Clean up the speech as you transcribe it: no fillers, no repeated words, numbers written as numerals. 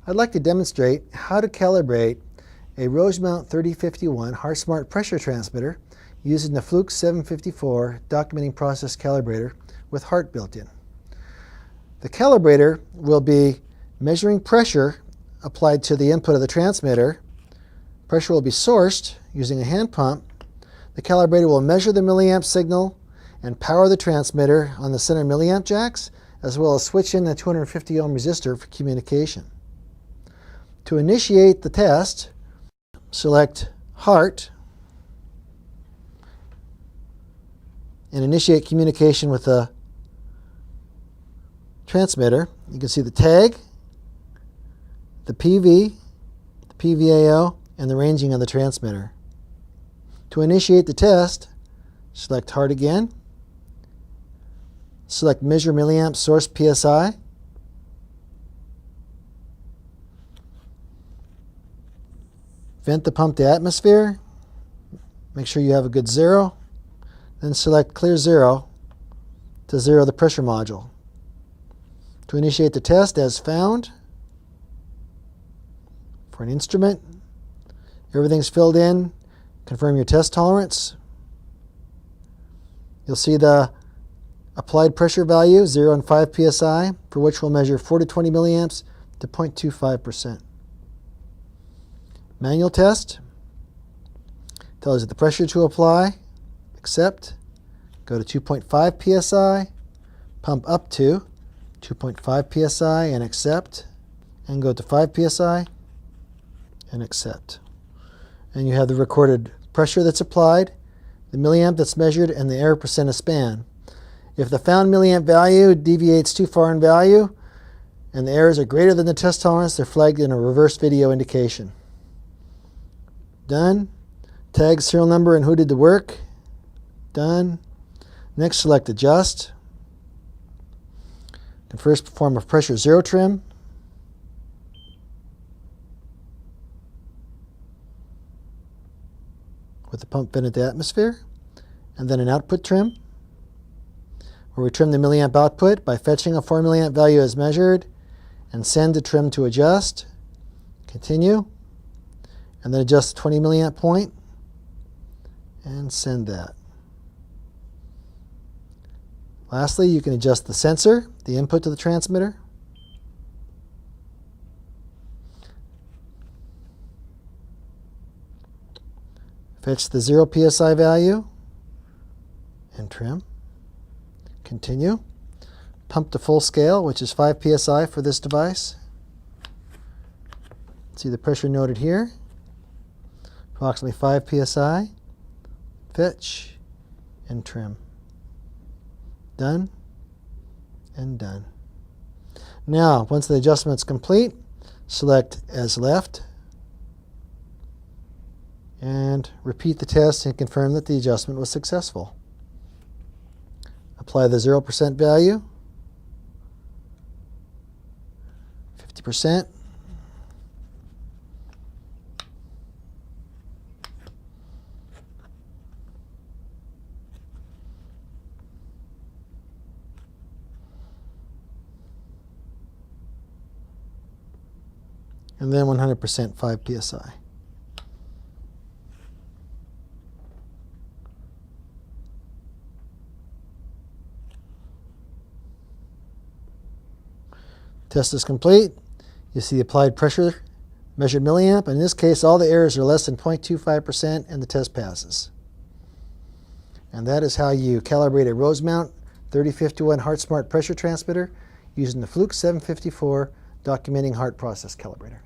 I'd like to demonstrate how to calibrate a Rosemount 3051 HART Smart pressure transmitter using the Fluke 754 documenting process calibrator with HART built in. The calibrator will be measuring pressure applied to the input of the transmitter. Pressure will be sourced using a hand pump. The calibrator will measure the milliamp signal and power the transmitter on the center milliamp jacks, as well as switch in the 250 ohm resistor for communication. To initiate the test, select HART and initiate communication with the transmitter. You can see the tag, the PV, the PVAO, and the ranging of the transmitter. To initiate the test, select HART again. Select Measure Milliamp Source PSI. Vent the pump to atmosphere. Make sure you have a good zero. Then select Clear Zero to zero the pressure module. To initiate the test as found, for an instrument, everything's filled in. Confirm your test tolerance. You'll see the applied pressure value, 0 and 5 psi, for which we'll measure 4 to 20 milliamps to 0.25%. Manual test tells you the pressure to apply, accept, go to 2.5 psi, pump up to 2.5 psi and accept, and go to 5 psi and accept. And you have the recorded pressure that's applied, the milliamp that's measured, and the error percent of span. If the found milliamp value deviates too far in value and the errors are greater than the test tolerance, they're flagged in a reverse video indication. Done. Tag serial number and who did the work. Done. Next, select Adjust. And first perform a pressure zero trim. With the pump vented to atmosphere. And then an output trim, where we trim the milliamp output by fetching a 4 milliamp value as measured and send the trim to adjust. Continue. And then adjust the 20 milliamp point and send that. Lastly, you can adjust the sensor, the input to the transmitter. Fetch the 0 psi value and trim. Continue. Pump to full scale, which is 5 psi for this device. See the pressure noted here. Approximately 5 psi. Fetch and trim. Done and done. Now, once the adjustment is complete, select as left and repeat the test and confirm that the adjustment was successful. Apply the 0% value, 50%, and then 100% 5 psi. Test is complete. You see the applied pressure, measured milliamp. In this case, all the errors are less than 0.25% and the test passes. And that is how you calibrate a Rosemount 3051 HART Smart pressure transmitter using the Fluke 754 documenting HART process calibrator.